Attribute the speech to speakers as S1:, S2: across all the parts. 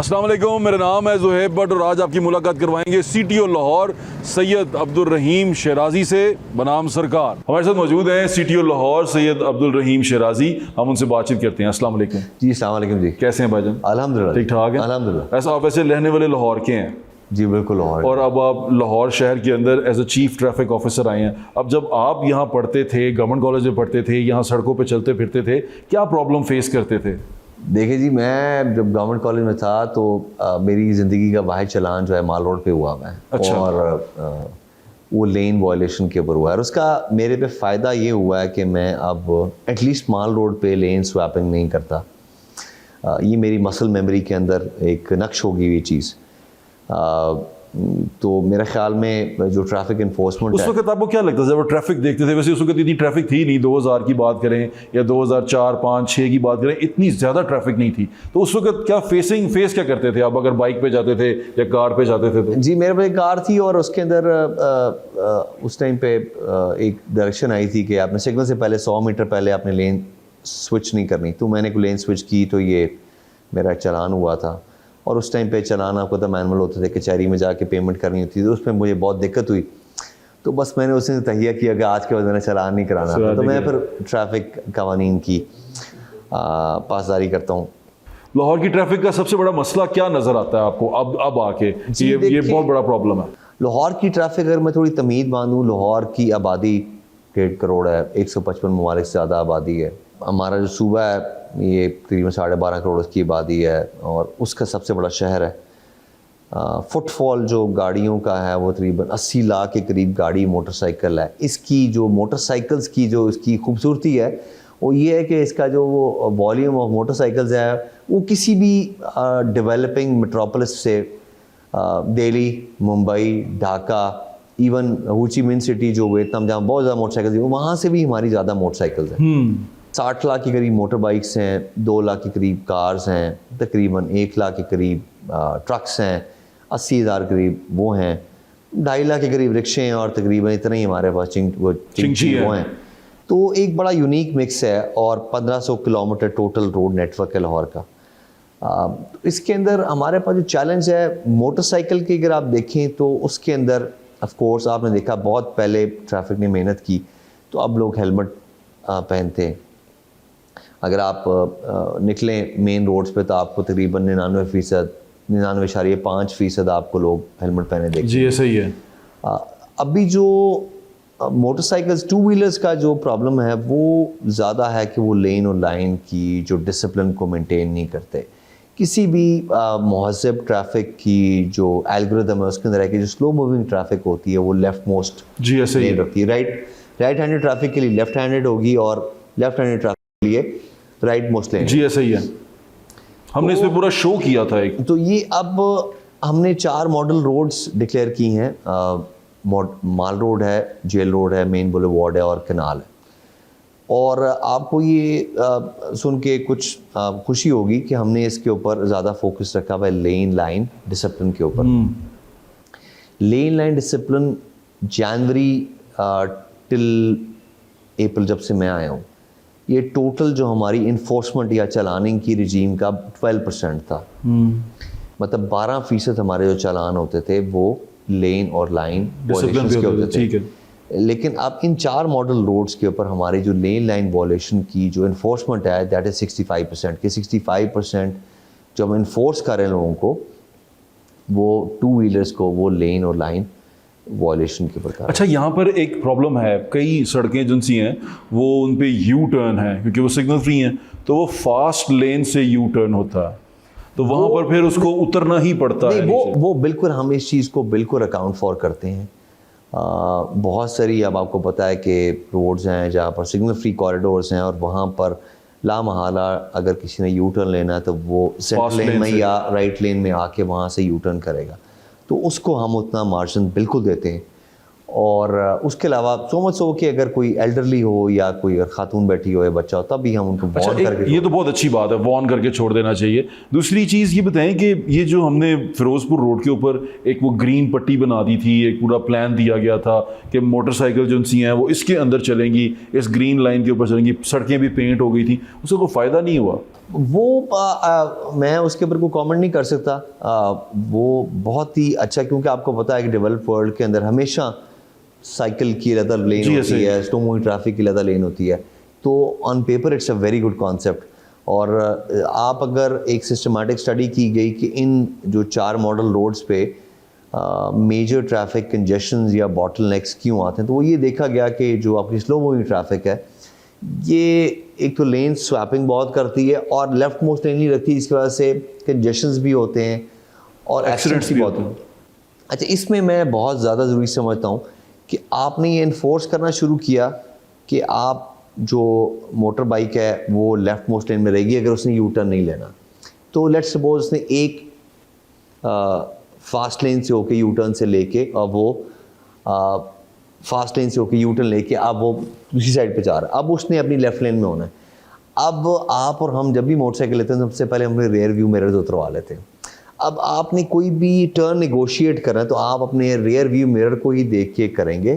S1: अस्सलाम वालेकुम, मेरा नाम है ज़ुहैब भट्ट और आज आपकी मुलाकात करवाएंगे सीटीओ लाहौर सैयद अब्दुल रहीम शराजी से बनाम सरकार। हमारे साथ मौजूद हैं सीटीओ लाहौर सैयद अब्दुल रहीम शराजी। हम उनसे बातचीत करते हैं। अस्सलाम वालेकुम
S2: जी। अस्सलाम वालेकुम जी।
S1: कैसे हैं भाईजान?
S2: अल्हम्दुलिल्लाह
S1: ठीक ठाक है।
S2: अल्हम्दुलिल्लाह।
S1: ऐसा आप वैसे रहने वाले लाहौर के हैं
S2: जी बिल्कुल लाहौर।
S1: और अब आप लाहौर शहर के अंदर as a chief traffic officer आए हैं। अब जब आप यहाँ पढ़ते थे, गवर्नमेंट कॉलेज में पढ़ते थे, यहाँ सड़कों पर चलते फिरते थे, क्या प्रॉब्लम फेस करते थे?
S2: देखिए जी, मैं जब गवर्नमेंट कॉलेज में था तो मेरी ज़िंदगी का वाहिद चलान जो है माल रोड पे हुआ है।
S1: अच्छा।
S2: और वो लेन वायलेशन के ऊपर हुआ है और उसका मेरे पे फ़ायदा ये हुआ है कि मैं अब एटलीस्ट माल रोड पे लेन स्वैपिंग नहीं करता। ये मेरी मसल मेमोरी के अंदर एक नक्श होगी ये चीज़। तो मेरे ख्याल में जो ट्रैफिक इन्फोर्समेंट
S1: उस वक्त आपको क्या लगता था जब वो ट्रैफिक देखते थे? वैसे उस वक्त इतनी ट्रैफिक थी नहीं, 2000 की बात करें या 2004, 5, 6 की बात करें, इतनी ज़्यादा ट्रैफिक नहीं थी। तो उस वक्त क्या फेस क्या करते थे आप अगर बाइक पे जाते थे या कार पे जाते थे? तो
S2: जी, मेरे पास एक कार थी और उसके अंदर उस टाइम पे एक डायरेक्शन आई थी कि आपने सिग्नल से पहले 100 मीटर पहले आपने लेन स्विच नहीं करनी। तो मैंने लेन स्विच की तो ये मेरा चालान हुआ था। और उस टाइम पे चलान आपको तो मैनुअल होते थे, कचहरी में जाके पेमेंट करनी होती थी, तो उसमें मुझे बहुत दिक्कत हुई। तो बस मैंने उस दिन तहिया किया कि आज के बाद मैंने चलान नहीं कराना था। तो मैं फिर ट्रैफिक कवानीन की पासदारी करता हूँ।
S1: लाहौर की ट्रैफिक का सबसे बड़ा मसला क्या नज़र आता है आपको अब आके? ये बहुत बड़ा प्रॉब्लम है
S2: लाहौर की ट्रैफिक। अगर मैं थोड़ी तमीद बांधूँ, लाहौर की आबादी 1.5 करोड़ है, 155 ममालिक से ज़्यादा आबादी है। हमारा जो सूबा है ये तकरीबन 12.5 करोड़ की आबादी है और उसका सबसे बड़ा शहर है। फुटफॉल जो गाड़ियों का है वो तकरीबन 80 लाख के करीब गाड़ी मोटरसाइकिल है। इसकी जो मोटरसाइकिल्स की जो इसकी खूबसूरती है वो ये है कि इसका जो वॉल्यूम ऑफ मोटरसाइकिल्स है वो किसी भी डेवलपिंग मेट्रोपोलिस से दिल्ली, मुंबई, ढाका, इवन हो ची मिन सिटी जो वियतनाम जहाँ बहुत ज़्यादा मोटरसाइकिल्स है, वहाँ से भी हमारी ज़्यादा मोटरसाइकिल्स हैं। 60 लाख के करीब मोटर बाइक्स हैं, 2 लाख के करीब कार्स हैं, तकरीबन 1 लाख के करीब ट्रक्स हैं, 80,000 करीब वो हैं, 2.5 लाख के करीब रिक्शे हैं और तकरीबन इतना ही हमारे पास चिंची वो हैं। तो एक बड़ा यूनिक मिक्स है और 1500 किलोमीटर टोटल रोड नेटवर्क है लाहौर का। इसके अंदर हमारे पास जो चैलेंज है मोटरसाइकिल की अगर आप देखें तो उसके अंदर ऑफ कोर्स आपने देखा बहुत पहले ट्रैफिक ने मेहनत की तो अब लोग हेलमेट पहनते हैं। अगर आप निकलें मेन रोड्स पे तो आपको तकरीबन 99%, 99.5% आपको लोग हेलमेट पहने देखें।
S1: जी, ये सही है।
S2: अभी जो मोटरसाइकिल्स, 2 व्हीलर्स का जो प्रॉब्लम है वो ज़्यादा है कि वो लेन और लाइन की जो डिसिप्लिन को मेंटेन नहीं करते। किसी भी मुहज़्ज़ब ट्रैफिक की जो एल्गोरिथम है उसके अंदर है कि जो स्लो मूविंग ट्रैफिक होती है वो लेफ्ट मोस्ट
S1: जी ऐसे ही
S2: रखती है। राइट हैंडेड ट्रैफिक के लिए लेफ्ट हैंडेड होगी और लेफ्ट हैंडेड ट्रैफिक के लिए राइट मोस्ट लेन।
S1: जी ऐसे ही है। हमने इसमें पूरा शो किया था एक।
S2: तो ये अब हमने 4 मॉडल रोड्स डिक्लेयर की हैं। माल रोड है, जेल रोड है, मेन बुलेवार्ड है और कनाल है। और आपको ये सुन के कुछ खुशी होगी कि हमने इसके ऊपर ज़्यादा फोकस रखा हुआ है लेन लाइन डिसिप्लिन के ऊपर। लेन लाइन डिसिप्लिन जनवरी टिल अप्रैल जब से मैं आया हूँ, ये टोटल जो हमारी इन्फोर्समेंट या चलानिंग की रिजीम का 12% था। मतलब 12% हमारे जो चालान होते थे वो लेन और लाइन वॉयलेशंस के होते थे। ठीक है। लेकिन अब इन 4 मॉडल रोड्स के ऊपर हमारी जो लेन लाइन वॉयलेशन की जो इन्फोर्समेंट है दैट इज़ 65%। कि 65% जो हम इन्फोर्स कर रहे हैं लोगों को वो 2 व्हीलर्स को वो लेन और लाइन वॉयलेशन के प्रकार।
S1: अच्छा, यहाँ पर एक प्रॉब्लम है, कई सड़कें जिन सी हैं वो उन पे यू टर्न है क्योंकि वो सिग्नल फ्री हैं, तो वो फास्ट लेन से यू टर्न होता है, तो वहाँ पर फिर उसको उतरना ही पड़ता है।
S2: वो बिल्कुल हम इस चीज़ को बिल्कुल अकाउंट फॉर करते हैं। बहुत सारी अब आपको पता है कि रोड्स हैं जहाँ पर सिग्नल फ्री कॉरिडोर्स हैं और वहाँ पर लामहला अगर किसी ने यू टर्न लेना है तो वो सेंटर लेन में या राइट लेन में आके वहाँ से यू टर्न करेगा, तो उसको हम उतना मार्जिन बिल्कुल देते हैं। और उसके अलावा सो मच हो कि अगर कोई एल्डरली हो या कोई खातून बैठी हो या बच्चा हो तब भी हम उनको वॉर्न करके।
S1: ये तो बहुत अच्छी बात है, वॉर्न करके छोड़ देना चाहिए। दूसरी चीज़ ये बताएं कि ये जो हमने फिरोजपुर रोड के ऊपर एक वो ग्रीन पट्टी बना दी थी, एक पूरा प्लान दिया गया था कि मोटरसाइकिल जो सी हैं वो इसके अंदर चलेंगी, इस ग्रीन लाइन के ऊपर चलेंगी, सड़कें भी पेंट हो गई थी, उसका कोई फ़ायदा नहीं हुआ।
S2: वो मैं उसके ऊपर कोई कमेंट नहीं कर सकता। वो बहुत ही अच्छा, क्योंकि आपको पता है कि डेवलप्ड वर्ल्ड के अंदर हमेशा साइकिल की अलग लेन होती है, स्लो मूविंग ट्रैफिक की अलग लेन होती है। तो on paper it's a very good concept. और आप अगर एक सिस्टमेटिक स्टडी की गई कि इन जो 4 मॉडल रोड्स पे मेजर ट्रैफिक कंजेशंस या बॉटलनेक्स क्यों आते हैं, तो वो ये देखा गया कि जो आपकी स्लो मूविंग ट्रैफिक है ये एक तो लेन स्वैपिंग बहुत करती है और लेफ्ट मोस्ट लेन नहीं रखती, इसकी वजह से कंजेशंस भी होते हैं और एक्सीडेंट्स भी बहुत होते हैं। अच्छा, इसमें मैं बहुत ज़्यादा ज़रूरी समझता हूँ कि आपने ये इन्फोर्स करना शुरू किया कि आप जो मोटर बाइक है वो लेफ्ट मोस्ट लेन में रहेगी अगर उसने यू टर्न नहीं लेना। तो लेट्स सपोज उसने एक फास्ट लेन से होके यू टर्न से लेके और वो फास्ट लेन से होके यू टर्न लेके अब वो दूसरी साइड पे जा रहा है, अब उसने अपनी लेफ्ट लेन में होना है। अब आप और हम जब भी मोटरसाइकिल लेते हैं सबसे पहले हमने रियर व्यू मिरर्स उतरवा लेते हैं। अब आपने कोई भी टर्न नेगोशिएट करना है तो आप अपने रियर व्यू मिरर को ही देख के करेंगे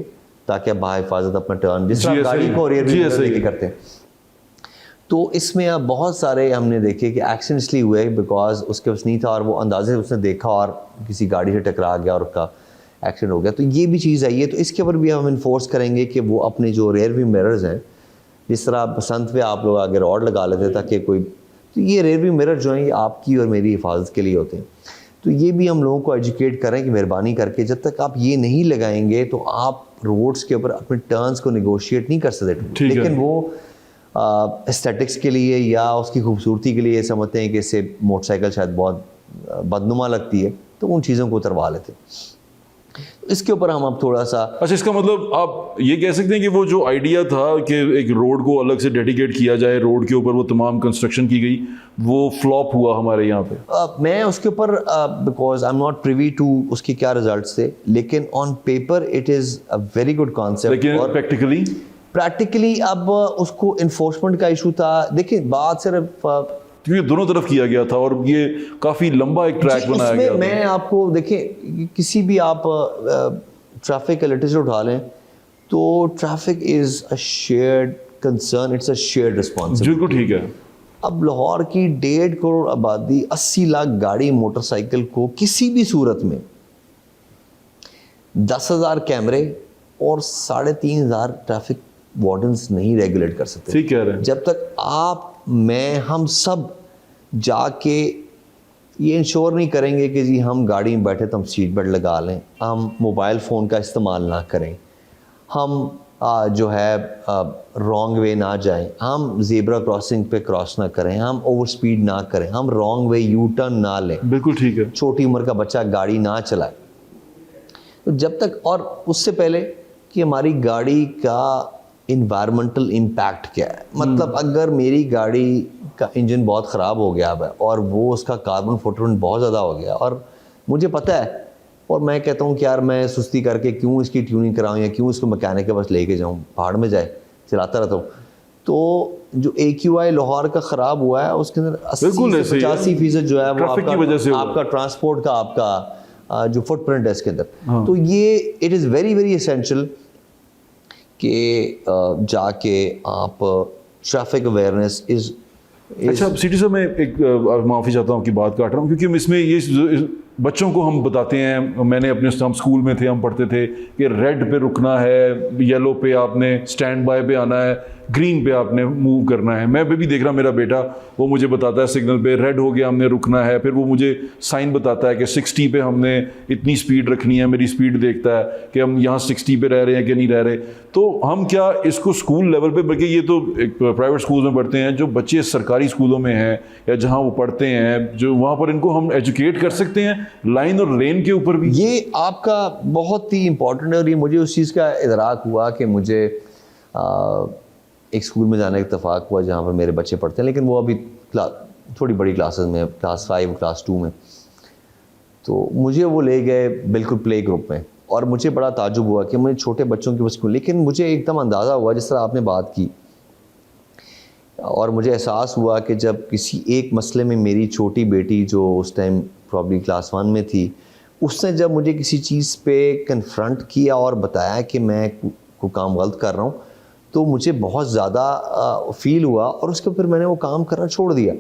S2: ताकि आप बाहिफाजत अपना टर्न, जिस तरह गाड़ी को रियर व्यू मिरर देख के करते हैं। तो इसमें अब बहुत सारे हमने देखे कि एक्सीडेंट्स इसलिए हुए बिकॉज उसके पास नहीं था और वो अंदाजे से उसने देखा और किसी गाड़ी से टकरा गया और उसका एक्सीडेंट हो गया। तो ये भी चीज़ आई है, तो इसके ऊपर भी हम इन्फोर्स करेंगे कि वो अपने जो रियर व्यू मिरर्स हैं, जिस तरह बसंत पे आप लोग आगे रॉड लगा लेते ताकि कोई, तो ये रियर व्यू मिरर जो हैं ये आपकी और मेरी हिफाजत के लिए होते हैं। तो ये भी हम लोगों को एजुकेट करें कि मेहरबानी करके जब तक आप ये नहीं लगाएंगे तो आप रोड्स के ऊपर अपने टर्न्स को नेगोशिएट नहीं कर सकते। लेकिन वो एस्थेटिक्स के लिए या उसकी खूबसूरती के लिए समझते हैं कि इससे मोटरसाइकिल शायद बहुत बदनुमा लगती है, तो उन चीज़ों को उतरवा लेते हैं। इसके ऊपर हम अब थोड़ा सा,
S1: अच्छा, इसका मतलब आप ये कह सकते हैं कि वो जो आइडिया था कि एक रोड को अलग से डेडिकेट किया जाए, रोड के ऊपर वो तमाम कंस्ट्रक्शन की गई, वो फ्लॉप हुआ हमारे यहाँ पे।
S2: मैं उसके ऊपर because I am not privy to उसके क्या रिजल्ट्स थे, लेकिन on paper it is a very good concept.
S1: लेकिन
S2: प्रैक्टिकली अब उसको इन्फोर्समेंट का इशू था। देखिए बात सिर्फ
S1: क्योंकि दोनों तरफ किया गया था और ये काफ़ी लंबा एक ट्रैक बनाया गया था।
S2: मैं आपको देखिए, किसी भी आप ट्रैफिक का लिटरेचर उठा लें तो traffic is a shared concern, it's a shared responsibility.
S1: बिल्कुल ठीक है।
S2: अब लाहौर की 1.5 करोड़ आबादी, 80 लाख गाड़ी मोटरसाइकिल को किसी भी सूरत में 10,000 कैमरे और 3,500 ट्रैफिक वार्डन्स नहीं रेगुलेट कर सकते।
S1: ठीक कह रहे हैं।
S2: जब तक आप, मैं, हम सब जाके ये इंश्योर नहीं करेंगे कि जी हम गाड़ी में बैठे तो हम सीट बेल्ट लगा लें, हम मोबाइल फ़ोन का इस्तेमाल ना करें, हम जो है रॉन्ग वे ना जाएं, हम ज़ेब्रा क्रॉसिंग पे क्रॉस ना करें, हम ओवर स्पीड ना करें, हम रॉन्ग वे यू टर्न ना लें,
S1: बिल्कुल ठीक है,
S2: छोटी उम्र का बच्चा गाड़ी ना चलाए, तो जब तक, और उससे पहले कि हमारी गाड़ी का इन्वायरमेंटल इम्पैक्ट क्या है। मतलब अगर मेरी गाड़ी का इंजन बहुत ख़राब हो गया है और वो उसका कार्बन फुटप्रिंट बहुत ज़्यादा हो गया और मुझे पता है, और मैं कहता हूँ कि यार मैं सुस्ती करके क्यों इसकी ट्यूनिंग कराऊँ या क्यों इसको मैकेनिक के पास लेके जाऊँ, पहाड़ में जाए चलाता रहता हूँ। तो जो AQI लाहौर का ख़राब हुआ है उसके अंदर 80 से 85% जो है वो आपका ट्रांसपोर्ट का, आपका जो फुटप्रिंट है इसके अंदर। तो ये it is very very essential कि जाके आप ट्रैफिक अवेयरनेस इज़।
S1: अच्छा सिटी साहब, मैं एक माफ़ी चाहता हूँ आपकी बात काट रहा हूँ, क्योंकि इसमें ये बच्चों को हम बताते हैं, मैंने अपने, हम स्कूल में थे, हम पढ़ते थे कि रेड पे रुकना है, येलो पे आपने स्टैंड बाय पे आना है, ग्रीन पे आपने मूव करना है। मैं भी देख रहा, मेरा बेटा वो मुझे बताता है सिग्नल पे रेड हो गया हमने रुकना है, फिर वो मुझे साइन बताता है कि 60 पे हमने इतनी स्पीड रखनी है, मेरी स्पीड देखता है कि हम यहाँ 60 पे रह रहे हैं कि नहीं रह रहे। तो हम क्या इसको स्कूल लेवल पे, बल्कि ये तो एक प्राइवेट स्कूल में पढ़ते हैं, जो बच्चे सरकारी स्कूलों में हैं या जहाँ वो पढ़ते हैं, जो वहाँ पर इनको हम एजुकेट कर सकते हैं लाइन और लेन के ऊपर भी।
S2: ये आपका बहुत ही इम्पोर्टेंट है और ये मुझे उस चीज़ का इदराक हुआ कि मुझे एक स्कूल में जाने का इत्तेफाक हुआ जहाँ पर मेरे बच्चे पढ़ते हैं, लेकिन वो अभी थोड़ी बड़ी क्लासेस में, क्लास 5 क्लास 2 में। तो मुझे वो ले गए बिल्कुल प्ले ग्रुप में और मुझे बड़ा ताजुब हुआ कि मुझे छोटे बच्चों की स्कूल, लेकिन मुझे एकदम अंदाज़ा हुआ जिस तरह आपने बात की, और मुझे एहसास हुआ कि जब किसी एक मसले में मेरी छोटी बेटी जो उस टाइम प्रॉब्ली क्लास 1 में थी, उसने जब मुझे किसी चीज़ पे कन्फ्रंट किया और बताया कि मैं कोई काम गलत कर रहा हूँ, तो मुझे बहुत ज़्यादा फ़ील हुआ और उसके फिर मैंने वो काम करना छोड़ दिया।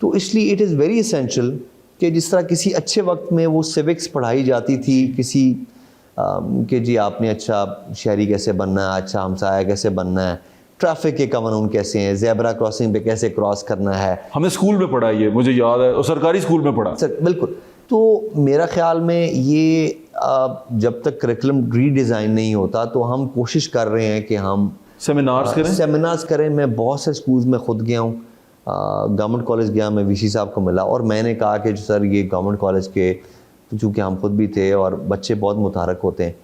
S2: तो इसलिए इट इज़ वेरी एसेंशियल कि जिस तरह किसी अच्छे वक्त में वो सिविक्स पढ़ाई जाती थी किसी कि जी आपने अच्छा शहरी कैसे बनना है, अच्छा हमसाया कैसे बनना है, ट्रैफिक के कानून कैसे हैं, ज़ेब्रा क्रॉसिंग पे कैसे क्रॉस करना है।
S1: हमने स्कूल में पढ़ा ये, मुझे याद है, और सरकारी स्कूल में पढ़ा।
S2: सर बिल्कुल। तो मेरा ख्याल में ये जब तक करिकुलम रीडिज़ाइन नहीं होता तो हम कोशिश कर रहे हैं कि हम सेमिनार्स करें। मैं बहुत से स्कूल्स में ख़ुद गया हूँ, गवर्नमेंट कॉलेज गया, मैं वीसी साहब को मिला और मैंने कहा कि सर ये गवर्नमेंट कॉलेज के, चूँकि हम खुद भी थे और बच्चे बहुत मुतारक होते हैं,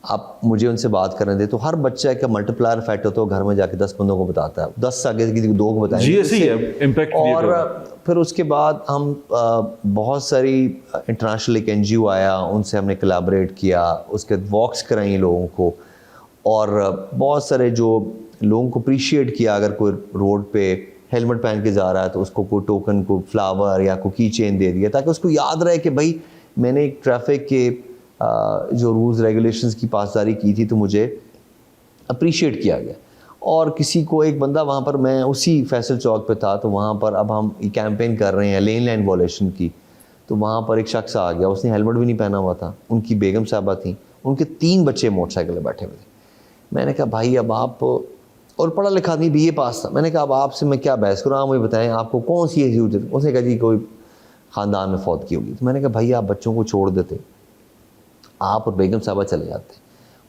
S2: आप मुझे उनसे बात करने दें। तो हर बच्चा का मल्टीप्लायर इफेक्ट होता है, घर में जाके 10 बंदों को बताता है, 10 आगे किसी को 2 को बताएंगे,
S1: इम्पैक्ट।
S2: और फिर उसके बाद हम बहुत सारी इंटरनेशनल एक NGO आया, उनसे हमने कोलैबोरेट किया, उसके बाद वॉक्स कराई लोगों को, और बहुत सारे जो लोगों को अप्रिशिएट किया, अगर कोई रोड पे हेलमेट पहन के जा रहा है तो उसको कोई टोकन, को फ्लावर या कोई की चेन दे दिया, ताकि उसको याद रहे कि भाई मैंने एक ट्रैफिक के जो रूल्स रेगुलेशंस की पासदारी की थी तो मुझे अप्रिशिएट किया गया। और किसी को, एक बंदा वहाँ पर, मैं उसी फैसल चौक पे था, तो वहाँ पर अब हम कैंपेन कर रहे हैं लेन लाइन वॉलेशन की, तो वहाँ पर एक शख्स आ गया, उसने हेलमेट भी नहीं पहना हुआ था, उनकी बेगम साहबा थी, उनके 3 बच्चे मोटरसाइकिल में बैठे हुए थे। मैंने कहा भाई अब आप, और पढ़ा लिखा नहीं, BA पास था, मैंने कहा अब आपसे मैं क्या बहस करूँ, आप मुझे बताएं आपको कौन सी ऐसी जरूरत। उसने कहा जी कोई ख़ानदान में फौत की होगी। तो मैंने कहा भाई आप बच्चों को छोड़ देते, आप और बेगम साहबा चले जाते,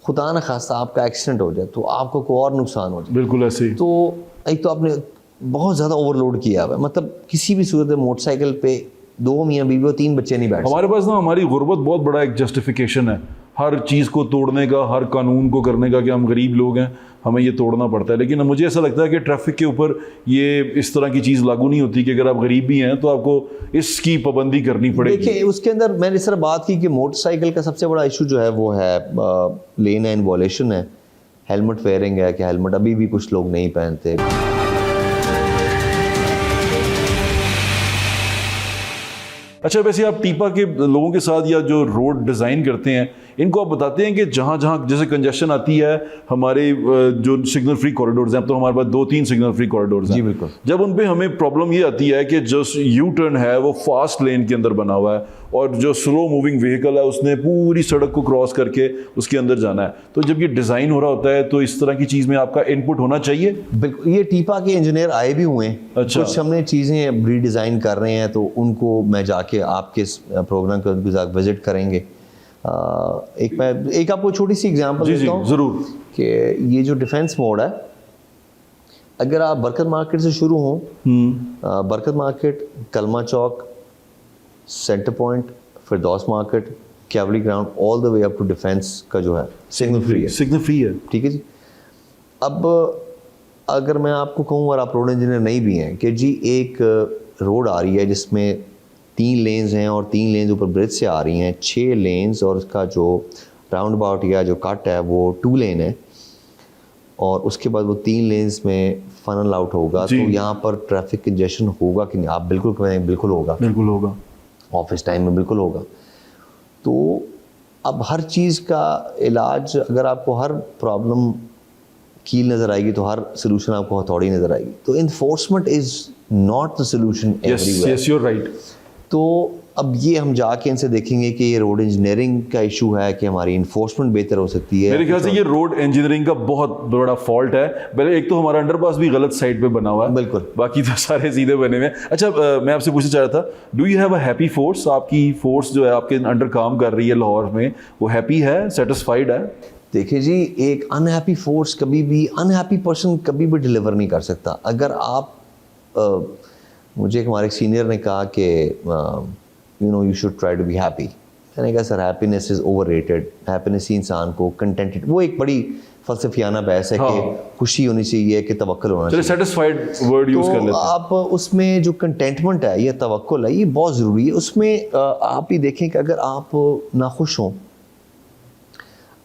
S2: खुदा न खास्ता आपका एक्सीडेंट हो जाए तो आपको कोई और नुकसान हो जाए।
S1: बिल्कुल ऐसे ही।
S2: तो एक तो आपने बहुत ज़्यादा ओवरलोड किया हुआ है, मतलब किसी भी सूरत में मोटरसाइकिल पे 2 मियाँ बीवी और 3 बच्चे नहीं बैठ
S1: हमारे पास ना, हमारी गुर्बत बहुत बड़ा एक जस्टिफिकेशन है हर चीज़ को तोड़ने का, हर कानून को करने का, कि हम गरीब लोग हैं, हमें ये तोड़ना पड़ता है। लेकिन मुझे ऐसा लगता है कि ट्रैफिक के ऊपर ये इस तरह की चीज़ लागू नहीं होती कि अगर आप गरीब भी हैं तो आपको इसकी पाबंदी करनी पड़ेगी।
S2: देखिए उसके अंदर मैंने इस तरह बात की कि मोटरसाइकिल का सबसे बड़ा इशू जो है वो है लेन एंड वॉलेशन है, हेलमेट वेयरिंग है कि हेलमेट अभी भी कुछ लोग नहीं पहनते।
S1: अच्छा, वैसे आप टीपा के लोगों के साथ या जो रोड डिज़ाइन करते हैं, इनको आप बताते हैं कि जहाँ जहाँ जैसे कंजेशन आती है, हमारे जो सिग्नल फ्री कॉरिडोर्स हैं, अब तो हमारे पास 2-3 सिग्नल फ्री कॉरिडोर्स हैं।
S2: जी बिल्कुल।
S1: जब उन पे हमें प्रॉब्लम ये आती है कि जो यू टर्न है वो फास्ट लेन के अंदर बना हुआ है और जो स्लो मूविंग व्हीकल है उसने पूरी सड़क को क्रॉस करके उसके अंदर जाना है, तो जब ये डिज़ाइन हो रहा होता है तो इस तरह की चीज़ में आपका इनपुट होना चाहिए।
S2: बिल्कुल, ये टीपा के इंजीनियर आए भी हुए हैं।
S1: अच्छा।
S2: कुछ हमने चीज़ें रीडिज़ाइन कर रहे हैं, तो उनको मैं जाके आपके प्रोग्राम के साथ विजिट करेंगे। एक आपको छोटी सी एग्जांपल देता हूँ
S1: ज़रूर,
S2: कि ये जो डिफेंस मोड है, अगर आप बरकत मार्केट से शुरू हों, Barkat market, Kalma Chowk, centre point, Firdous market, cavalry ground, all the way up to defence का जो है सिग्नल फ्री है।
S1: सिग्नल फ्री है,
S2: ठीक है जी। अब अगर मैं आपको कहूँ, और आप रोड इंजीनियर नहीं भी हैं, कि जी एक रोड आ रही है जिसमें 3 लेन्स हैं और 3 लेन्स ऊपर ब्रिज से आ रही हैं, 6 लेन्स, और उसका जो राउंड अबाउट या जो कट है वो 2 लेन है, और उसके बाद वो 3 लेन्स में फनल आउट होगा, तो यहाँ पर ट्रैफिक कंजेशन होगा कि नहीं? आप बिल्कुल कहें बिल्कुल होगा,
S1: बिल्कुल होगा,
S2: ऑफिस टाइम में बिल्कुल होगा। तो अब हर चीज़ का इलाज, अगर आपको हर प्रॉब्लम कील नज़र आएगी तो हर सोल्यूशन आपको हथौड़ी नज़र आएगी। तो enforcement is not the solution everywhere.
S1: Yes, you are right.
S2: तो अब ये हम जाके इनसे देखेंगे कि ये रोड इंजीनियरिंग का इशू है कि हमारी इन्फोर्समेंट बेहतर हो सकती है।
S1: मेरे ख्याल से ये रोड इंजीनियरिंग का बहुत बड़ा फॉल्ट है। पहले एक तो हमारा अंडरपास भी गलत साइड पे बना हुआ है,
S2: बिल्कुल,
S1: बाकी तो सारे सीधे बने हुए हैं। अच्छा, मैं आपसे पूछना चाह रहा था, do you have a happy force? आपकी फोर्स जो है आपके अंडर काम कर रही है लाहौर में, वो हैप्पी है, सेटिस्फाइड है?
S2: देखिए जी, एक अनहैप्पी फोर्स कभी भी, अनहैप्पी पर्सन कभी भी डिलीवर नहीं कर सकता। अगर आप मुझे एक हमारे सीनियर ने कहा कि you should try to be happy. मैंने कहा sir happiness is overrated. Happiness ही इंसान को कंटेंटेड, वो एक बड़ी फलसफियाना बहस है कि खुशी होनी चाहिए कि तवक्कुल होना चाहिए।
S1: सेटिस्फाइड वर्ड यूज कर लेते हैं।
S2: आप उसमें जो कंटेंटमेंट है या तवक्कुल है, ये बहुत ज़रूरी है। उसमें आप ही देखें कि अगर आप नाखुश हों,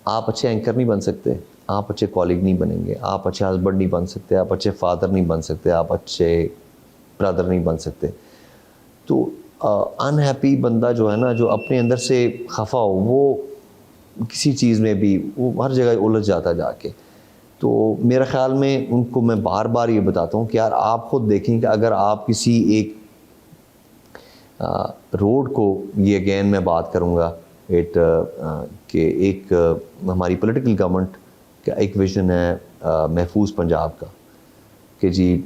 S2: आप अच्छे एंकर नहीं बन सकते, आप अच्छे कॉलीग नहीं बनेंगे, आप अच्छे हस्बैंड नहीं बन सकते, आप अच्छे फादर नहीं बन सकते, आप अच्छे ब्रदर नहीं बन सकते। तो अनहैप्पी बंदा जो है ना, जो अपने अंदर से खफा हो, वो किसी चीज़ में भी वो हर जगह उलझ जाता जाके। तो मेरा ख्याल में उनको मैं बार बार ये बताता हूँ कि यार आप खुद देखें कि अगर आप किसी एक रोड को, ये अगेन मैं बात करूँगा कि एक हमारी पॉलिटिकल गवर्नमेंट का एक विजन है महफूज पंजाब का, कि जी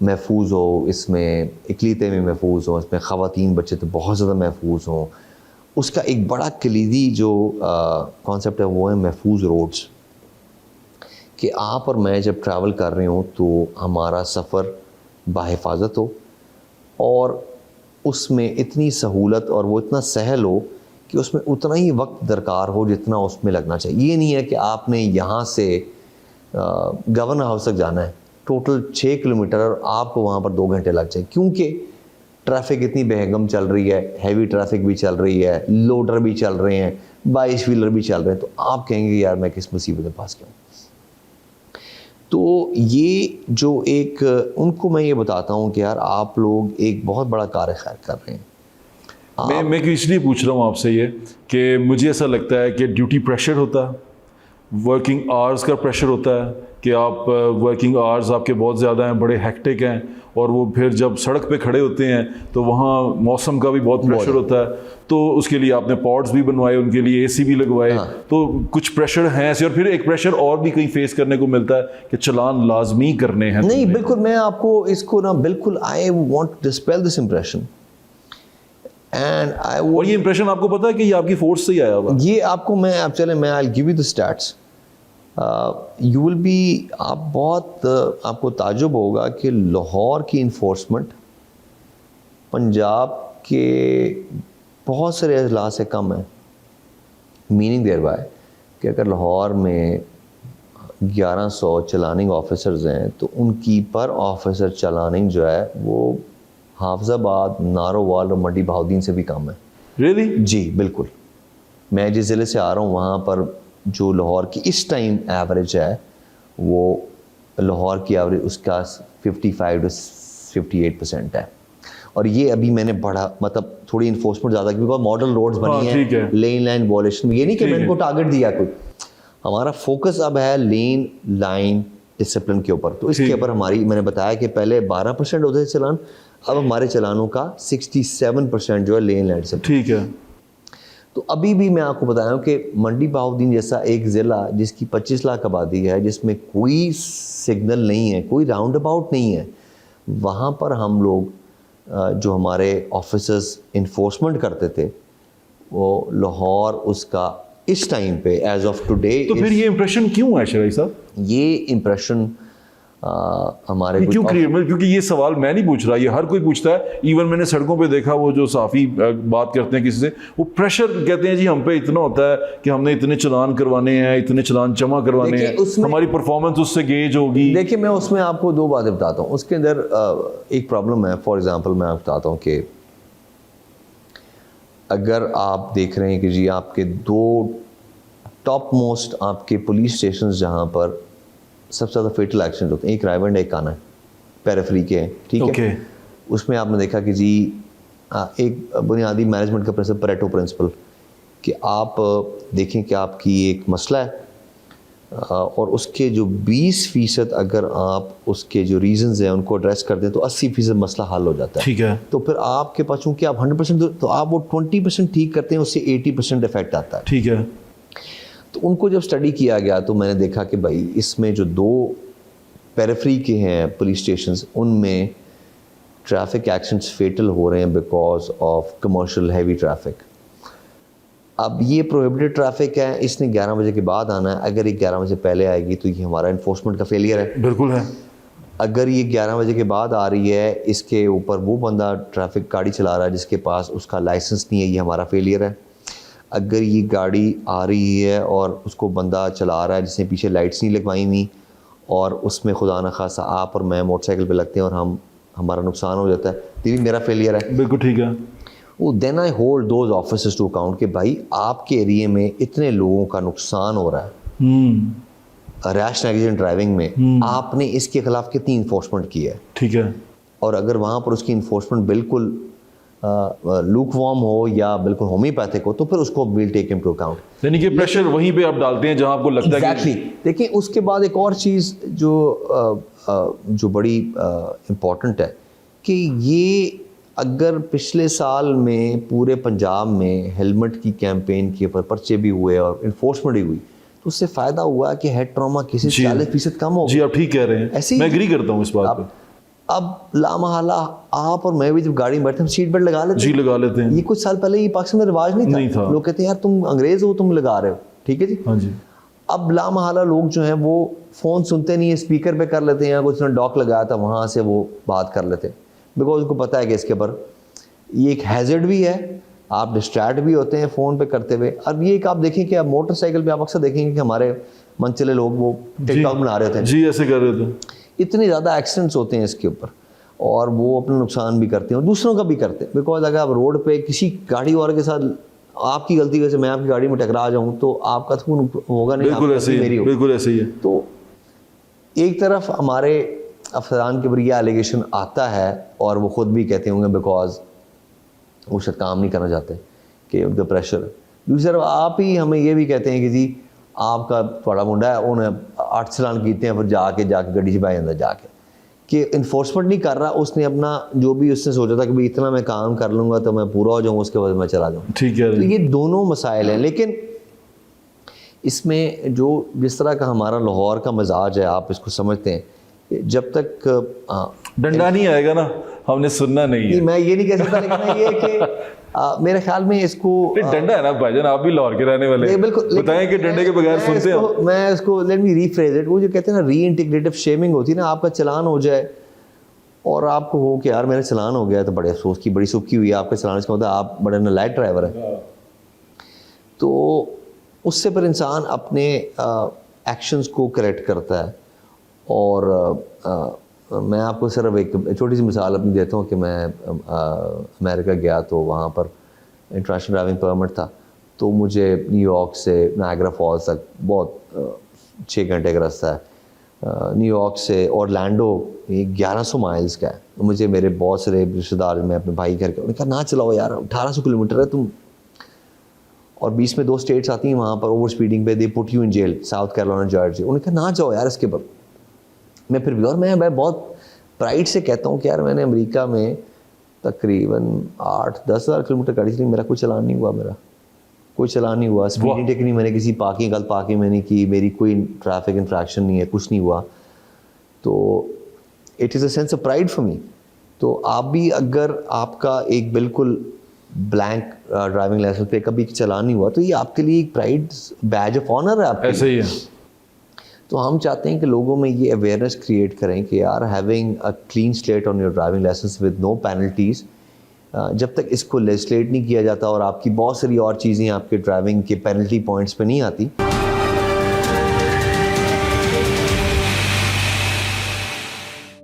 S2: महफूज हो, इसमें इकलीते में महफूज हो, इसमें ख़वातीन बच्चे तो बहुत ज़्यादा महफूज हों। उसका एक बड़ा कलीदी जो कॉन्सेप्ट है वो है महफूज रोड्स, कि आप और मैं जब ट्रैवल कर रहे हों तो हमारा सफ़र बाहिफाजत हो और उसमें इतनी सहूलत और वो इतना सहल हो कि उसमें उतना ही वक्त दरकार हो जितना उसमें लगना चाहिए। ये नहीं है कि आपने यहाँ से गवर्नर हाउस तक जाना है, टोटल 6 किलोमीटर और आपको वहाँ पर 2 घंटे लग जाए, क्योंकि ट्रैफिक इतनी बेहगम चल रही है, हैवी ट्रैफिक भी चल रही है, लोडर भी चल रहे हैं, 22 व्हीलर भी चल रहे हैं। तो आप कहेंगे यार मैं किस मुसीबत में फंस गया हूँ। तो ये जो एक उनको मैं ये बताता हूँ कि यार आप लोग एक बहुत बड़ा कार्य खैर कर रहे हैं।
S1: मैं इसलिए पूछ रहा हूँ आपसे ये कि मुझे ऐसा लगता है कि ड्यूटी प्रेशर होता है, वर्किंग आवर्स का प्रेशर होता है कि आप वर्किंग आवर्स आपके बहुत ज़्यादा हैं, बड़े हेक्टिक हैं, और वो फिर जब सड़क पे खड़े होते हैं तो वहाँ मौसम का भी बहुत प्रेशर होता है। तो उसके लिए आपने पॉड्स भी बनवाए, उनके लिए एसी भी लगवाए।
S2: हाँ।
S1: तो कुछ प्रेशर हैं ऐसे, और फिर एक प्रेशर और भी कहीं फेस करने को मिलता है कि चलान लाजमी करने हैं।
S2: नहीं बिल्कुल, मैं आपको इसको ना बिल्कुल I want to dispel this impression and I,
S1: और ये इंप्रेशन आपको पता है कि ये आपकी फोर्स से ही आया हुआ?
S2: ये आपको मैं आप चले मैं I give you the stats, you will be, आप बहुत आपको ताजुब होगा कि लाहौर की इन्फोर्समेंट पंजाब के बहुत सारे अजला से कम है। मीनिंग देयर बाय कि अगर लाहौर में 1100 चलानिंग ऑफिसर्स हैं तो उनकी पर ऑफिसर चलानिंग जो है वो हाफजाबाद, नारोवाल और मंडी बहाउद्दीन से भी कम है।
S1: रियली?
S2: जी बिल्कुल। मैं जिस ज़िले से आ रहा हूँ वहाँ पर जो लाहौर की इस टाइम एवरेज है वो लाहौर की एवरेज उसका 55 to 58% है। और ये अभी मैंने बढ़ा, मतलब थोड़ी इन्फोर्समेंट ज़्यादा, क्योंकि मॉडल रोड्स बनी है, लेन लाइन वॉलेशन, ये नहीं कि मैंने को टारगेट दिया कोई, हमारा फोकस अब है लेन लाइन डिसिप्लिन के ऊपर। तो इसके ऊपर हमारी, मैंने बताया कि पहले 12% होते थे चलान, अब हमारे चलानों का 67% जो है लेन लाइन डिसिप्लिन।
S1: ठीक है।
S2: तो अभी भी मैं आपको बताया हूँ कि मंडी बहाउद्दीन जैसा एक ज़िला जिसकी 25 लाख आबादी है, जिसमें कोई सिग्नल नहीं है, कोई राउंड अबाउट नहीं है, वहाँ पर हम लोग जो हमारे ऑफिसर्स इन्फोर्समेंट करते थे वो लाहौर उसका इस टाइम पे एज ऑफ टुडे।
S1: तो फिर ये इंप्रेशन क्यों है शराई साहब?
S2: ये इंप्रेशन हमारे
S1: क्यों क्रिएट, क्योंकि ये सवाल मैं नहीं पूछ रहा, ये हर कोई पूछता है। इवन मैंने सड़कों पे देखा वो जो साफ़ी बात करते हैं किसी से, वो प्रेशर कहते हैं जी हम पे इतना होता है कि हमने इतने चलान करवाने हैं, इतने चलान जमा करवाने हैं, हमारी परफॉर्मेंस उससे गेज होगी।
S2: देखिए मैं उसमें आपको 2 बातें बताता हूँ। उसके अंदर एक प्रॉब्लम है। फॉर एग्जांपल मैं आपको बताता हूँ कि अगर आप देख रहे हैं कि जी आपके 2 टॉप मोस्ट आपके पुलिस स्टेशन जहाँ पर सबसे ज़्यादा फेटल एक्सीडेंट होते हैं, एक रायवंड एक काना है, पेरिफेरी के हैं, ठीक है। उसमें आपने देखा कि जी एक बुनियादी मैनेजमेंट का प्रिंसिपल, परेटो प्रिंसिपल, कि आप देखें कि आपकी एक मसला है और उसके जो 20% अगर आप उसके जो रीजंस हैं उनको एड्रेस कर दें तो 80% मसला हल हो जाता है।
S1: ठीक है।
S2: तो फिर आपके पास चूँकि आप 100% तो आप वो 20% ठीक करते हैं, उससे 80% इफेक्ट आता है।
S1: ठीक है।
S2: तो उनको जब स्टडी किया गया तो मैंने देखा कि भाई इसमें जो 2 पेरिफेरी के हैं पुलिस स्टेशंस, उनमें ट्रैफिक एक्सीडेंट्स फेटल हो रहे हैं because of commercial heavy traffic. अब ये प्रोहिबिटेड ट्रैफिक है, इसने 11 बजे के बाद आना है। अगर ये 11 बजे पहले आएगी तो ये हमारा इन्फोर्समेंट का फेलियर है।
S1: बिल्कुल है।
S2: अगर ये 11 बजे के बाद आ रही है, इसके ऊपर वो बंदा ट्रैफिक गाड़ी चला रहा है जिसके पास उसका लाइसेंस नहीं है, ये हमारा फेलियर है। अगर ये गाड़ी आ रही है और उसको बंदा चला रहा है जिसने पीछे लाइट्स नहीं लगवाई हुई और उसमें खुदा न खासा आप और मैं मोटरसाइकिल पे लगते हैं और हमारा नुकसान हो जाता है, तो ये मेरा फेलियर है।
S1: बिल्कुल ठीक है।
S2: वो then I hold those officers to account कि भाई आपके एरिए में इतने लोगों का नुकसान हो रहा है रैश नेग्लिजेंट ड्राइविंग में, आपने इसके खिलाफ कितनी इन्फोर्समेंट की है?
S1: ठीक है।
S2: और अगर वहाँ पर उसकी इन्फोर्समेंट बिल्कुल लूक वार्म हो या बिल्कुल होम्योपैथिक हो, तो फिर उसको विल टेक इनटू अकाउंट।
S1: यानी कि प्रेशर वहीं पे आप डालते हैं जहां आपको लगता है
S2: एग्जैक्टली। देखिए उसके बाद एक और चीज़ जो बड़ी इम्पॉर्टेंट है कि ये अगर पिछले साल में पूरे पंजाब में हेलमेट की कैंपेन के ऊपर पर्चे भी हुए और इन्फोर्समेंट भी हुई, तो उससे फ़ायदा हुआ कि हेड ट्रॉमा किसी 40% कम हो।
S1: जी आप ठीक कह रहे हैं,
S2: ऐसे ही
S1: मैं एग्री करता हूँ इस बात पे।
S2: अब लामहला आप और मैं भी जब गाड़ी में बैठते हैं सीट बेल्ट लगा लेते
S1: जी
S2: हैं।
S1: लगा लेते हैं।
S2: ये कुछ साल पहले ये पाकिस्तान में रिवाज नहीं था। लोग कहते हैं यार तुम अंग्रेज हो, तुम लगा रहे हो, ठीक है जी।
S1: हाँ जी।
S2: अब लामहला लोग जो हैं वो फ़ोन सुनते नहीं है, स्पीकर पे कर लेते हैं, या कुछ ने डॉक लगाया था वहाँ से वो बात कर लेते हैं, बिकॉज उनको पता है कि इसके ऊपर ये एक हैजर्ड भी है, आप डिस्ट्रैक्ट भी होते हैं फ़ोन पे करते हुए। अब ये एक आप देखें कि आप मोटरसाइकिल पे आप अक्सर देखेंगे कि हमारे मनचले लोग वो टिकटॉक बना रहे होते हैं,
S1: जी ऐसे कर रहे थे।
S2: इतने ज़्यादा एक्सीडेंट्स होते हैं इसके ऊपर, और वो अपना नुकसान भी करते हैं और दूसरों का भी करते हैं। बिकॉज अगर आप रोड पे किसी गाड़ी वाले के साथ आपकी गलती वजह से मैं आपकी गाड़ी में टकरा जाऊं तो आपका तो होगा नहीं,
S1: बिल्कुल ऐसे ही, बिल्कुल ऐसे ही है।
S2: तो एक तरफ हमारे अफसरान के ऊपर यह एलिगेशन आता है और वो खुद भी कहते होंगे बिकॉज वो शायद काम नहीं करना चाहते कि द प्रेशर। दूसरी तरफ आप ही हमें ये भी कहते हैं कि जी आपका थोड़ा मुंडा है, उन्हें 8 चलान कीते हैं, फिर जाके गड्डी च बह जाता जाके कि इन्फोर्समेंट नहीं कर रहा, उसने अपना जो भी उसने सोचा था कि भाई इतना मैं काम कर लूँगा तो मैं पूरा हो जाऊँ, उसके बाद मैं चला जाऊँ।
S1: ठीक है।
S2: तो ये दोनों मसाइल हैं, लेकिन इसमें जो जिस तरह का हमारा लाहौर का मिजाज है, आप इसको समझते हैं, जब तक
S1: डंडा नहीं आएगा ना हमने सुनना नहीं है।
S2: मैं ये नहीं कह सकता, लेकिन ये कि मेरे ख्याल में इसको
S1: डंडा है ना भाईजान, आप भी लाहौर के रहने वाले,
S2: बिल्कुल
S1: बताएं कि डंडे के बगैर सुनते हैं।
S2: मैं इसको लेट मी रीफ्रेज इट, वो जो कहते हैं ना रीइंटीग्रेटिव शेमिंग होती है ना, आपका चलान हो जाए और आपको हो कि यार मेरा चलान हो गया, तो बड़े अफसोस की बड़ी सुख की हुई है आपका चलान, इसका मतलब आप बड़े नालायक ड्राइवर है। तो उससे पर इंसान अपने एक्शंस को करेक्ट करता है। और मैं आपको सिर्फ एक छोटी सी मिसाल अपनी देता हूँ कि मैं अमेरिका गया तो वहाँ पर इंटरनेशनल ड्राइविंग परमिट था, तो मुझे न्यूयॉर्क से नायग्रा फॉल्स तक बहुत 6 घंटे का रास्ता है। न्यूयॉर्क से ऑरलैंडो 1100 माइल्स का है। तो मुझे मेरे बहुत सारे रिश्तेदार, मैं अपने भाई घर के, उन्होंने कहा ना चलाओ यार 1800 किलोमीटर है तुम, और बीच में 2 स्टेट्स आती हैं वहाँ पर ओवर स्पीडिंग पे, they put you in jail, South Carolina Georgia. उन्होंने कहा ना जाओ यार इसके पर। मैं फिर भी, और मैं बहुत प्राइड से कहता हूँ कि यार मैंने अमेरिका में तकरीबन 8-10 हज़ार किलोमीटर गाड़ी चली, मेरा कोई चलान नहीं हुआ, मेरा कोई चलान नहीं हुआ, स्पीडिंग टिकट नहीं, मैंने किसी गलत पार्किंग में नहीं की, मेरी कोई ट्रैफिक इन्फ्रैक्शन नहीं है, कुछ नहीं हुआ। तो it is a sense of pride for me. तो आप भी अगर आपका एक बिल्कुल ब्लैंक ड्राइविंग लाइसेंस पे कभी चलान नहीं हुआ, तो ये आपके लिए एक प्राइड बैज ऑफ ऑनर है आपके।
S1: ऐसे ही है।
S2: तो हम चाहते हैं कि लोगों में ये अवेयरनेस क्रिएट करें कि यार having a clean slate on your driving licence with no penalties, जब तक इसको लेजिस्लेट नहीं किया जाता और आपकी बहुत सारी और चीज़ें आपके ड्राइविंग के पेनल्टी पॉइंट्स पे नहीं आती।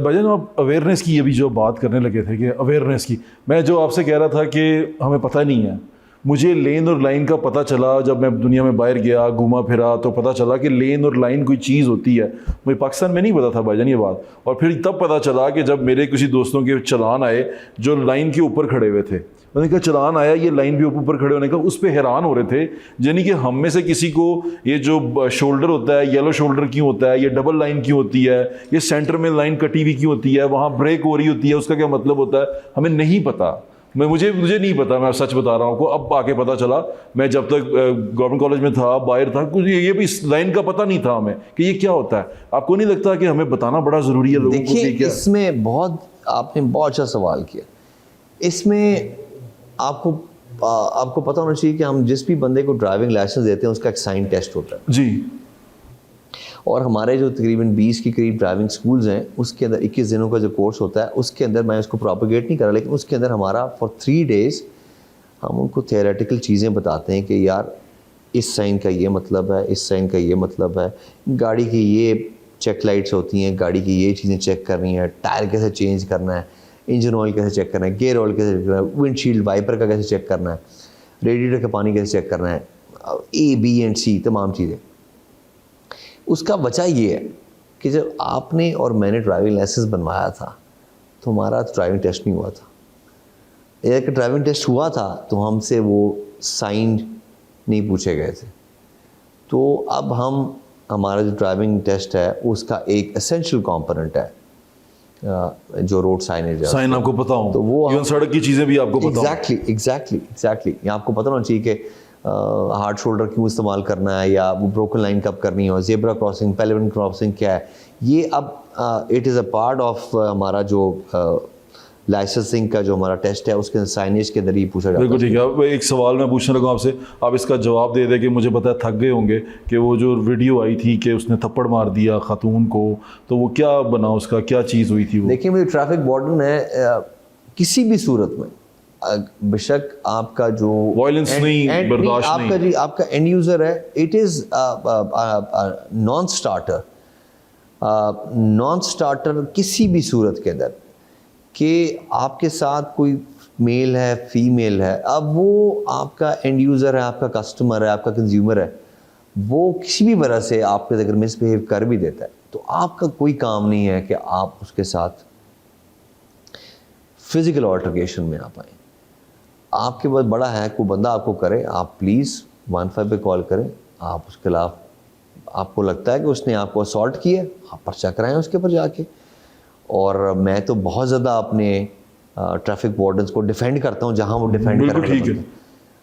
S1: भाईजान आप अवेयरनेस की अभी जो बात करने लगे थे कि अवेयरनेस की, मैं जो आपसे कह रहा था कि हमें पता नहीं है, मुझे लेन और लाइन का पता चला जब मैं दुनिया में बाहर गया, घूमा फिरा, तो पता चला कि लेन और लाइन कोई चीज़ होती है। मुझे पाकिस्तान में नहीं पता था भाईजान ये बात, और फिर तब पता चला कि जब मेरे किसी दोस्तों के चलान आए जो लाइन के ऊपर खड़े हुए थे, मैंने कहा चलान आया, ये लाइन भी ऊपर खड़े होने का, उस पर हैरान हो रहे थे। यानी कि हम में से किसी को ये जो शोल्डर होता है, येलो शोल्डर क्यों होता है, ये डबल लाइन क्यों होती है, ये सेंटर में लाइन कटी हुई क्यों होती है, वहाँ ब्रेक हो रही होती है, उसका क्या मतलब होता है, हमें नहीं पता। मुझे नहीं पता, मैं सच बता रहा हूँ आपको, अब आके पता चला। मैं जब तक गवर्नमेंट कॉलेज में था, बाहर था, कुछ ये भी इस लाइन का पता नहीं था हमें कि ये क्या होता है। आपको नहीं लगता कि हमें बताना बड़ा ज़रूरी है लोगों को?
S2: देखिए इसमें आपने बहुत अच्छा सवाल किया। इसमें आपको पता होना चाहिए कि हम जिस भी बंदे को ड्राइविंग लाइसेंस देते हैं उसका एक साइन टेस्ट होता है
S1: जी,
S2: और हमारे जो तकरीबन 20 के करीब ड्राइविंग स्कूल्स हैं उसके अंदर 21 दिनों का जो कोर्स होता है, उसके अंदर मैं उसको प्रोपोगेट नहीं कर रहा, लेकिन उसके अंदर हमारा फॉर 3 डेज़ हम उनको थियोरेटिकल चीज़ें बताते हैं कि यार इस साइन का ये मतलब है, इस साइन का ये मतलब है, गाड़ी की ये चेक लाइट्स होती हैं, गाड़ी की ये चीज़ें चेक करनी है, टायर कैसे चेंज करना है, इंजन ऑयल कैसे चेक करना है, गियर ऑयल कैसे चेक करना है, विंडशील्ड वाइपर का कैसे चेक करना है, रेडिएटर का पानी कैसे चेक करना है, A, B एंड C तमाम चीज़ें। उसका वजह ये है कि जब आपने और मैंने ड्राइविंग लाइसेंस बनवाया था तो हमारा ड्राइविंग टेस्ट नहीं हुआ था। एक ड्राइविंग टेस्ट हुआ था तो हमसे वो साइन नहीं पूछे गए थे। तो अब हमारा जो ड्राइविंग टेस्ट है उसका एक एसेंशियल कंपोनेंट है जो रोड साइनेज है।
S1: साइन आपको पता हो
S2: तो वो
S1: इवन सड़क की चीजें भी आपको पता हो।
S2: एग्जैक्टली ये आपको पता होना चाहिए कि हार्ड शोल्डर क्यों इस्तेमाल करना है या वो ब्रोकन लाइन कब करनी हो, जेब्रा क्रॉसिंग, पेलिवन क्रॉसिंग क्या है, ये अब it is a part of हमारा जो लाइसेंसिंग का जो हमारा टेस्ट है उसके साइनेज के अंदर ही पूछा जाता है।
S1: बिल्कुल ठीक है। अब एक सवाल मैं पूछने लगा आपसे, आप इसका जवाब दे दें कि मुझे पता है थक गए होंगे कि वो जो वीडियो आई थी कि उसने थप्पड़ मार दिया खातून को, तो वो क्या बना, उसका क्या चीज़ हुई थी वो?
S2: देखिए मुझे ट्रैफिक वार्डन है किसी भी सूरत में बेशक आपका जो
S1: वायलेंस नहीं बर्दाश्त
S2: आपका
S1: नहीं,
S2: जी आपका एंड यूज़र है, इट इज़ नॉन स्टार्टर किसी भी सूरत के अंदर कि आपके साथ कोई मेल है फीमेल है, अब वो आपका एंड यूज़र है, आपका कस्टमर है, आपका कंज्यूमर है, वो किसी भी वजह से आपके अगर मिसबिहेव कर भी देता है तो आपका कोई काम नहीं है कि आप उसके साथ फिजिकल ऑल्टरकेशन में आ पाए। आपके पास बड़ा है, कोई बंदा आपको करे, आप प्लीज़ 15 पे कॉल करें, आप उसके खिलाफ आपको लगता है कि उसने आपको असॉल्ट किया, आप पर्चा कराएं उसके ऊपर जाके। और मैं तो बहुत ज़्यादा अपने ट्रैफिक वार्डन्स को डिफेंड करता हूँ जहाँ वो डिफेंड
S1: बिल्कुल
S2: कर रहे
S1: ठीक है।
S2: हैं।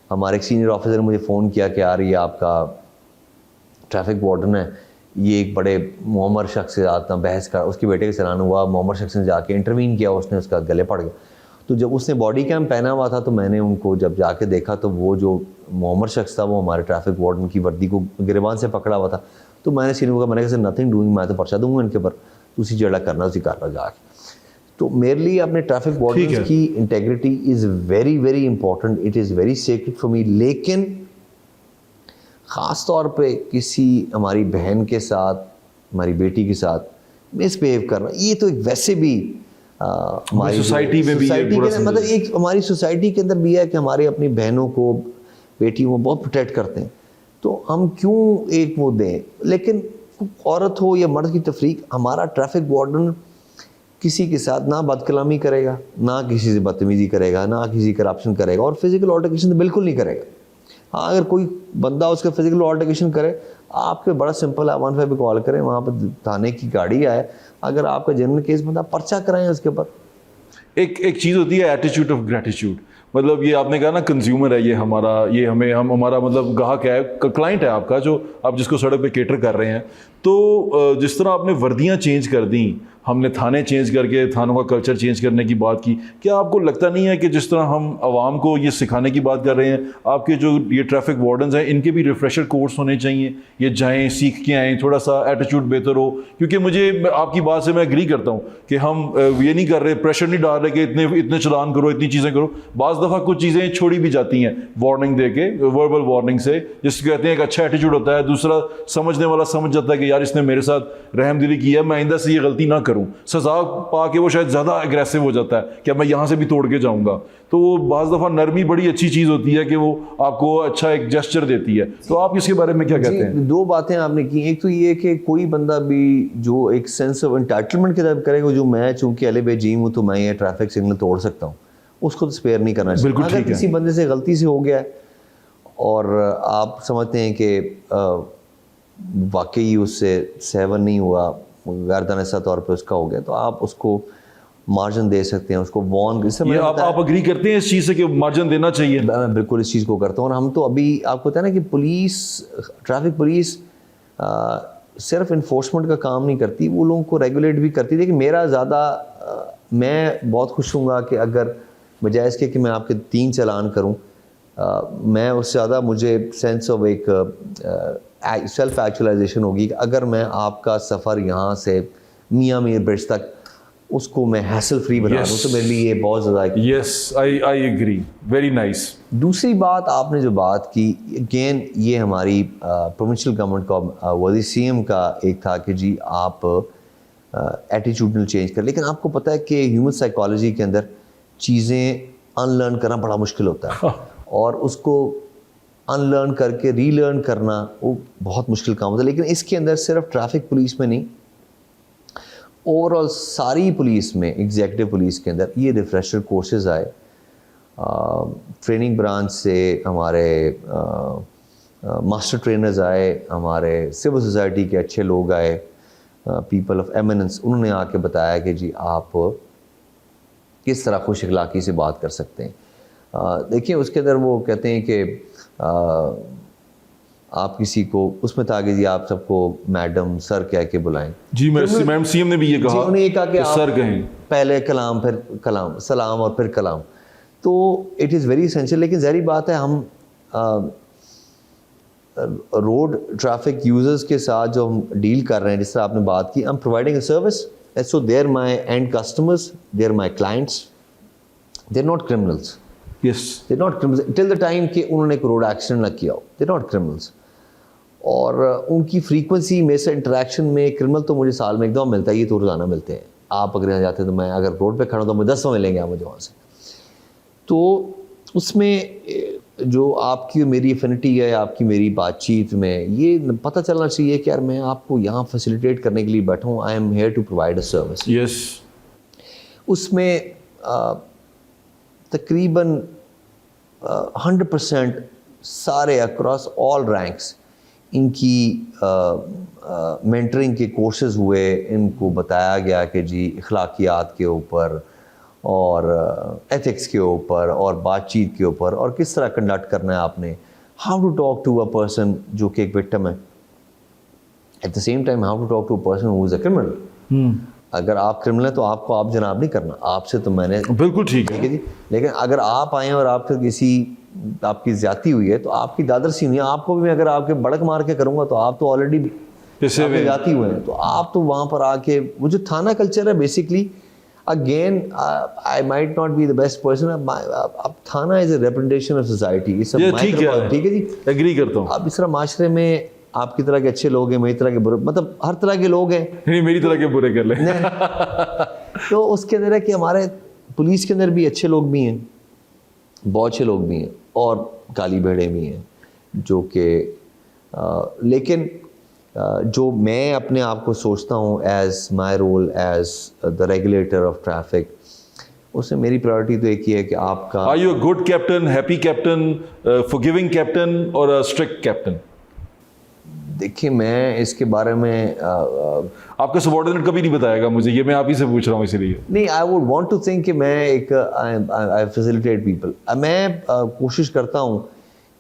S2: हमारे एक सीनियर ऑफिसर ने मुझे फ़ोन किया कि यार ये आपका ट्रैफिक वार्डन है, ये एक बड़े मोहम्मद शख्स से आता बहस कर, उसके बेटे का चलान हुआ, मोहम्मद शख्स ने जाके इंटरवीन किया, उसने उसका गले पड़ गया। तो जब उसने बॉडी कैम पहना हुआ था तो मैंने उनको जब जाके देखा तो वो जो मोहम्मद शख्स था वो हमारे ट्रैफिक वार्डन की वर्दी को गिरबान से पकड़ा हुआ था। तो मैंने सीनियर को मैंने कहा नथिंग डूइंग, मैं तो पर्चा दूंगा इनके ऊपर, उसी जड़ा करना उसी कर जाके। तो मेरे लिए अपने ट्रैफिक वार्डन की integrity is very very important, it is very sacred for me. लेकिन ख़ास तौर पे किसी हमारी बहन के साथ, हमारी बेटी के साथ मिसबिहेव करना, ये तो एक वैसे भी हमारी
S1: सोसाइटी में भी
S2: मतलब एक हमारी सोसाइटी के अंदर भी है कि हमारे अपनी बहनों को, बेटियों को बहुत प्रोटेक्ट करते हैं, तो हम क्यों एक वो दें। लेकिन औरत हो या मर्द की तफरीक, हमारा ट्रैफिक वार्डन किसी के साथ ना बदकलामी करेगा, ना किसी से बदतमीजी करेगा, ना किसी करप्शन करेगा, और फिजिकल ऑल्टरकेशन तो बिल्कुल नहीं करेगा। हाँ, अगर कोई बंदा उसका फिजिकल ऑल्टरकेशन करे, आपके बड़ा सिंपल है, 15 पे कॉल करें, वहाँ पर थाने की गाड़ी आए, अगर आपका जेन्युइन केस बंदा पर्चा कराएं उसके ऊपर।
S1: एक चीज़ होती है एटीट्यूड ऑफ ग्रेटिट्यूड, मतलब ये आपने कहा ना कंज्यूमर है ये हमारा, ये हमारा मतलब ग्राहक है, क्लाइंट है आपका, जो आप जिसको सड़क पे केटर कर रहे हैं। तो जिस तरह आपने वर्दियां चेंज कर दी, हमने थाने चेंज करके थानों का कल्चर चेंज करने की बात की, क्या आपको लगता नहीं है कि जिस तरह हम आवाम को ये सिखाने की बात कर रहे हैं, आपके जो ये ट्रैफिक वार्डन्स हैं इनके भी रिफ्रेशर कोर्स होने चाहिए, ये जाएं सीख के आएँ, थोड़ा सा एटीट्यूड बेहतर हो? क्योंकि मुझे आपकी बात से मैं एग्री करता हूँ कि हम ये नहीं कर रहे, प्रेशर नहीं डाल रहे कि इतने चलान करो, इतनी चीज़ें करो। बाज़ दफ़ा कुछ चीज़ें छोड़ी भी जाती हैं वार्निंग दे के, वर्बल वार्निंग से, जिसको कहते हैं एक अच्छा एटीट्यूड होता है, दूसरा समझने वाला समझ जाता है कि यार इसने मेरे साथ रहमदिली की है, मैं आइंदा से ये गलती ना करूँ। सजा पा के वो शायद ज़्यादा एग्रेसिव हो जाता है कि मैं यहाँ से भी तोड़ के जाऊँगा। तो वो बाज़ दफ़ा नरमी बड़ी अच्छी चीज़ होती है कि वो आपको अच्छा एक जेस्चर देती है। तो आप इसके बारे में क्या कहते हैं?
S2: दो बातें आपने की, एक तो ये कि कोई बंदा भी जो एक सेंस ऑफ एंटाइटलमेंट की तरफ करेगा, जो मैं चूँकि अले बेजीम हूँ तो मैं ये ट्रैफिक सिग्नल तोड़ सकता हूँ, उसको तो स्पेयर नहीं करना चाहिए। अगर किसी बंदे से गलती से हो गया है और आप समझते हैं कि वाकई उससे सेवन नहीं हुआ, गर्दानसा तौर पे उसका हो गया, तो आप उसको मार्जिन दे सकते हैं, उसको वॉर्न।
S1: आप अग्री करते हैं इस चीज़ से कि मार्जिन देना चाहिए?
S2: मैं बिल्कुल इस चीज़ को करता हूँ। और हम तो अभी आपको पता है ना कि पुलिस, ट्रैफिक पुलिस सिर्फ इन्फोर्समेंट का काम नहीं करती, वो लोगों को रेगुलेट भी करती है। लेकिन मेरा ज़्यादा मैं बहुत खुश हूँगा कि अगर बजाय इसके कि मैं आपके 3 चालान करूँ, मैं उससे ज़्यादा मुझे सेंस ऑफ एक सेल्फ एक्चुअलाइजेशन होगी कि अगर मैं आपका सफ़र यहाँ से मियाँ मीर ब्रिज तक उसको मैं हैसल फ्री बना दूँ, तो मेरे लिए ये बहुत ज़्यादा।
S1: Yes, I agree, very nice.
S2: दूसरी बात आपने जो बात की, अगेन ये हमारी प्रोविंशियल गवर्नमेंट का वज़ीर सीएम का एक था कि जी आप एटीट्यूडनल चेंज कर। लेकिन आपको पता है कि ह्यूमन साइकोलॉजी के अंदर चीज़ें अनलर्न करना बड़ा मुश्किल होता है और उसको अनलर्न करके रीलर्न करना वो बहुत मुश्किल काम होता है। लेकिन इसके अंदर सिर्फ ट्रैफिक पुलिस में नहीं, ओवरऑल सारी पुलिस में, एग्जीक्यूटिव पुलिस के अंदर ये रिफ्रेशर कोर्सेज आए ट्रेनिंग ब्रांच से हमारे मास्टर ट्रेनर्स आए, हमारे सिविल सोसाइटी के अच्छे लोग आए, पीपल ऑफ एमिनेंस, उन्होंने आके बताया कि जी आप किस तरह खुश अखलाक़ी से बात कर सकते हैं। देखिए उसके अंदर वो कहते हैं कि आप किसी को उसमें था कि जी आप सबको मैडम सर कह के बुलाएं।
S1: जी मैम सीएम ने भी ये कहा,
S2: उन्होंने ये कहा कि
S1: सर कहें,
S2: पहले कलाम फिर कलाम, सलाम और फिर कलाम। तो इट इज़ वेरी इसेंशियल। लेकिन ज़ाहिर बात है हम रोड ट्रैफिक यूजर्स के साथ जो हम डील कर रहे हैं, जिस तरह आपने बात की, I am providing a service, so they are my end customers, they are my clients, they are not criminals.
S1: Yes,
S2: they not criminals till the time कि उन्होंने एक रोड एक्सीडेंट ना किया हो, दे नॉट क्रिमिनल्स। और उनकी फ्रीक्वेंसी में से इंटरेक्शन में क्रिमिनल तो मुझे साल में एक दफ़ा मिलता है, ये तो रोज़ाना मिलते हैं। आप अगर यहाँ जाते हैं तो मैं अगर रोड पे खड़ा हूँ तो मुझे 10 दफ़ा मिलेंगे आप मुझे वहाँ से। तो उसमें जो आपकी मेरी एफिनिटी है, आपकी मेरी बातचीत में ये पता चलना चाहिए कि यार मैं आपको यहाँ फैसिलिटेट करने के लिए बैठा हूँ, I am here to provide a service.
S1: Yes, उसमें
S2: तकरीबन 100% सारे अक्रॉस ऑल रैंक्स इनकी मेंटरिंग के कोर्सेज हुए, इनको बताया गया कि जी अखलाकियात के ऊपर और एथिक्स के ऊपर और बातचीत के ऊपर और किस तरह कंडक्ट करना है आपने, how to talk to a person जो कि एक विक्टिम है, at the same time how to talk to a person who is a criminal. अगर आप क्रिमिनल है तो आपको आप जनाब नहीं करना, आपसे तो मैंने
S1: बिल्कुल ठीक है
S2: जी। लेकिन अगर आप आए और आपसे किसी आपकी ज्यादती हुई है तो आपकी दादर सी हुई है, आपको भी मैं अगर आपके बड़क मार के करूँगा तो आप तो ऑलरेडी जाती हुए हैं, तो आप तो वहाँ पर आके वो जो थाना कल्चर है basically, again I might not be the best person, अब थाना is a representation of society, ठीक है जी,
S1: एग्री करता हूँ।
S2: अब इस तरह माशरे में आपकी तरह के अच्छे लोग हैं, मेरी तरह के बुरे, मतलब हर तरह के लोग हैं,
S1: नहीं मेरी तरह के बुरे कर ले
S2: तो उसके अंदर है कि हमारे पुलिस के अंदर भी अच्छे लोग भी हैं, बहुत अच्छे लोग भी हैं और काली भेड़े भी हैं जो कि लेकिन जो मैं अपने आप को सोचता हूँ as my role as the regulator of traffic, उसमें मेरी प्रायोरिटी तो एक ही है कि आपका
S1: are you a good captain, happy captain, forgiving captain और अ स्ट्रिक्ट कैप्टन?
S2: देखिए मैं इसके बारे में
S1: आपका सबऑर्डिनेट कभी नहीं बताएगा मुझे, ये मैं आप ही से पूछ रहा हूँ इसीलिए।
S2: नहीं, I would want to think कि मैं एक आई फैसिलिटेट पीपल, मैं कोशिश करता हूँ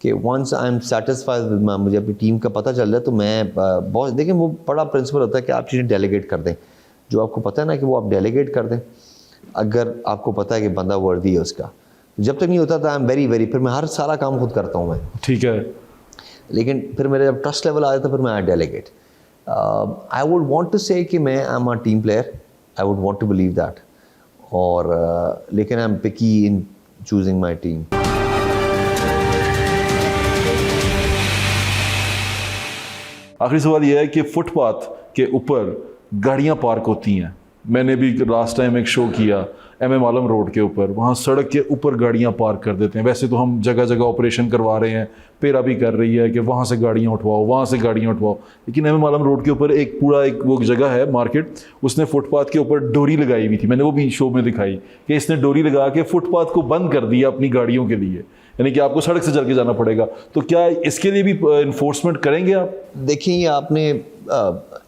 S2: कि once I am satisfied with my, मुझे अपनी टीम का पता चल जाए तो मैं बहुत, देखिए वो बड़ा प्रिंसिपल होता है कि आप चीज़ें डेलीगेट कर दें, जो आपको पता है ना कि वो आप डेलीगेट कर दें, अगर आपको पता है कि बंदा वर्दी है उसका। जब तक नहीं होता था आई एम वेरी फिर मैं हर सारा काम खुद करता हूँ मैं, ठीक है, लेकिन फिर मेरे जब ट्रस्ट लेवल आ जाता फिर मैं I delegate. I would want to say कि मैं I am a team player, I would want to believe that, और लेकिन I am picky in choosing my team.
S1: आखिरी सवाल यह है कि फुटपाथ के ऊपर गाड़ियां पार्क होती हैं, मैंने भी लास्ट टाइम एक शो किया MM आलम रोड के ऊपर, वहाँ सड़क के ऊपर गाड़ियाँ पार्क कर देते हैं। वैसे तो हम जगह जगह ऑपरेशन करवा रहे हैं, पेरा भी कर रही है कि वहाँ से गाड़ियाँ उठवाओ, वहाँ से गाड़ियाँ उठवाओ, लेकिन MM आलम रोड के ऊपर एक पूरा एक वो जगह है मार्केट, उसने फुटपाथ के ऊपर डोरी लगाई हुई थी, मैंने वो भी शो में दिखाई कि इसने डोरी लगा के फुटपाथ को बंद कर दिया अपनी गाड़ियों के लिए, यानी कि आपको सड़क से चल के जाना पड़ेगा। तो क्या इसके लिए भी इन्फोर्समेंट करेंगे आप?
S2: देखिए ये आपने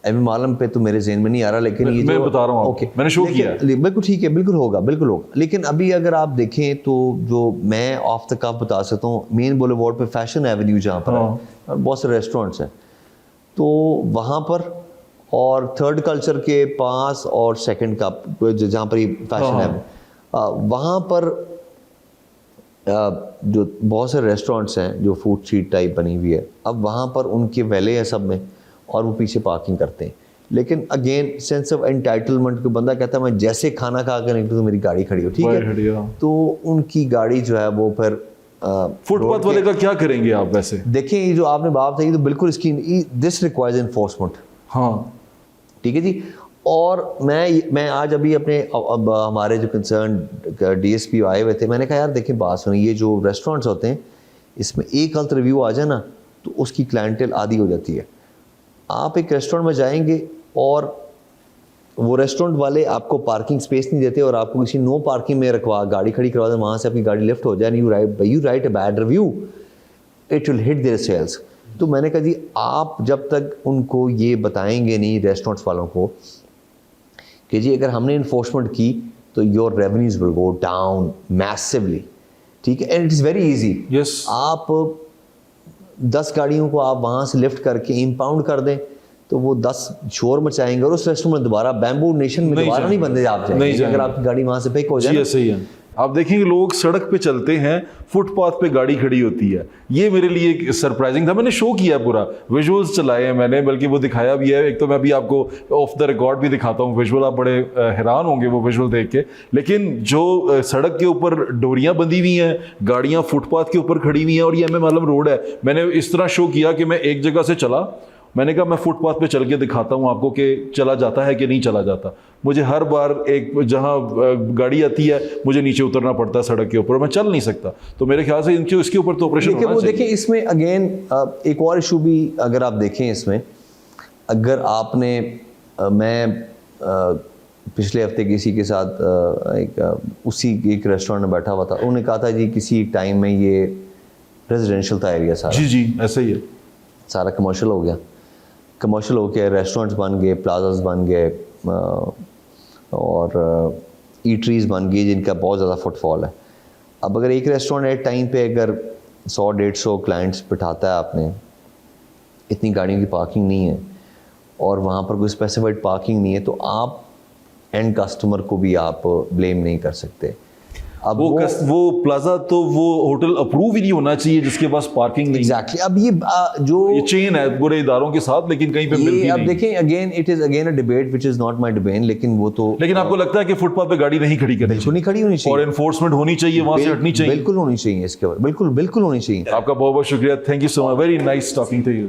S2: MM आलम पे तो मेरे जहन में नहीं आ रहा, लेकिन ये
S1: मैं बता रहा हूँ, ओके मैंने शो किया,
S2: बिल्कुल ठीक है, बिल्कुल होगा, बिल्कुल होगा। लेकिन अभी अगर आप देखें तो जो मैं ऑफ द कफ बता सकता हूँ, मेन बुलेवार्ड पे फैशन एवेन्यू जहाँ पर है और बहुत से रेस्टोरेंट्स हैं, तो वहाँ पर और थर्ड कल्चर के पास और सेकंड का जहाँ पर ये फैशन है, वहाँ पर जो बहुत से रेस्टोरेंट्स हैं जो फूड स्ट्रीट टाइप बनी हुई है, अब वहाँ पर उनके वैले है सब में और वो पीछे पार्किंग करते हैं। लेकिन अगेन सेंस ऑफ एंटाइटलमेंट को बंदा कहता है मैं जैसे खाना खा कर निकलूँ तो मेरी गाड़ी खड़ी हो, ठीक है, तो उनकी गाड़ी जो है वो फिर
S1: फुटपाथ वाले का क्या करेंगे आप? वैसे देखें
S2: ये जो आपने बात कही तो बिल्कुल इसकी दिस रिक्वायर्स एनफोर्समेंट,
S1: हाँ
S2: ठीक है जी। और मैं आज अभी अपने अब हमारे जो कंसर्न DSP आए हुए थे, मैंने कहा यार देखिए बात सुनिए, ये जो रेस्टोरेंट्स होते हैं इसमें एक गलत रिव्यू आ जाए ना तो उसकी क्लाइंटेल आधी हो जाती है। आप एक रेस्टोरेंट में जाएंगे और वो रेस्टोरेंट वाले आपको पार्किंग स्पेस नहीं देते और आपको किसी नो पार्किंग में रखवा गाड़ी खड़ी करवा दें, वहाँ से आपकी गाड़ी लिफ्ट हो जाए, you write a bad review, it will hit their sales. तो मैंने कहा जी आप जब तक उनको ये बताएंगे नहीं रेस्टोरेंट्स वालों को कि जी अगर हमने इन्फोर्समेंट की तो your revenues will go down massively, ठीक है। And it is very easy,
S1: yes
S2: आप 10 गाड़ियों को आप वहाँ से लिफ्ट करके इंपाउंड कर दें तो वो 10 शोर मचाएंगे और उस रेस्टोरेंट में दोबारा बैम्बू नेशन में दोबारा नहीं बंदे आप जाएंगे अगर आपकी गाड़ी वहाँ से पिक हो जाए।
S1: सही है। आप देखेंगे लोग सड़क पे चलते हैं, फुटपाथ पे गाड़ी खड़ी होती है। ये मेरे लिए एक सरप्राइजिंग था। मैंने शो किया, पूरा विजुअल्स चलाए हैं मैंने, बल्कि वो दिखाया भी है। एक तो मैं अभी आपको ऑफ द रिकॉर्ड भी दिखाता हूँ विजुअल, आप बड़े हैरान होंगे वो विजुअल देख के। लेकिन जो सड़क के ऊपर डोरियां बंधी हुई हैं, गाड़ियां फुटपाथ के ऊपर खड़ी हुई हैं और ये MM आलम रोड है। मैंने इस तरह शो किया कि मैं एक जगह से चला, मैंने कहा मैं फुटपाथ पे चल के दिखाता हूँ आपको कि चला जाता है कि नहीं चला जाता। मुझे हर बार एक जहाँ गाड़ी आती है मुझे नीचे उतरना पड़ता है सड़क के ऊपर, मैं चल नहीं सकता। तो मेरे ख्याल से इनके इसके ऊपर तो ऑपरेशन होना चाहिए।
S2: देखिए इसमें अगेन एक और इशू भी अगर आप देखें इसमें, अगर आपने मैं पिछले हफ्ते किसी के साथ उसी एक रेस्टोरेंट में बैठा हुआ था, उन्होंने कहा था जी किसी टाइम में ये रेजिडेंशियल था एरिया सारा।
S1: जी ऐसा ही है,
S2: सारा कमर्शियल हो गया, कमर्शियल हो गया, रेस्टोरेंट्स बन गए, प्लाजाज बन गए और ईटरीज बन गई जिनका बहुत ज़्यादा फुटफॉल है। अब अगर एक रेस्टोरेंट एट टाइम पे अगर 100-150 क्लाइंट्स बिठाता है आपने, इतनी गाड़ियों की पार्किंग नहीं है और वहाँ पर कोई स्पेसिफाइड पार्किंग नहीं है, तो आप एंड कस्टमर को भी आप ब्लेम नहीं कर सकते। अब
S1: वो प्लाजा तो वो होटल अप्रूव ही नहीं होना चाहिए जिसके पास पार्किंग नहीं।
S2: एग्जैक्टली। अब ये
S1: चेन है बुरे इदारों के साथ, लेकिन कहीं पे मिलती नहीं।
S2: अब देखें again it is again a debate which is not my debate, लेकिन वो तो
S1: लेकिन आपको लगता है कि फुटपाथ पे गाड़ी नहीं खड़ी करनी चाहिए,
S2: नहीं खड़ी होनी चाहिए
S1: और एनफोर्समेंट होनी चाहिए, वहां से हटनी चाहिए,
S2: बिल्कुल होनी चाहिए इसके ऊपर, बिल्कुल होनी चाहिए।
S1: आपका बहुत बहुत शुक्रिया, thank you so much, very nice talking to you.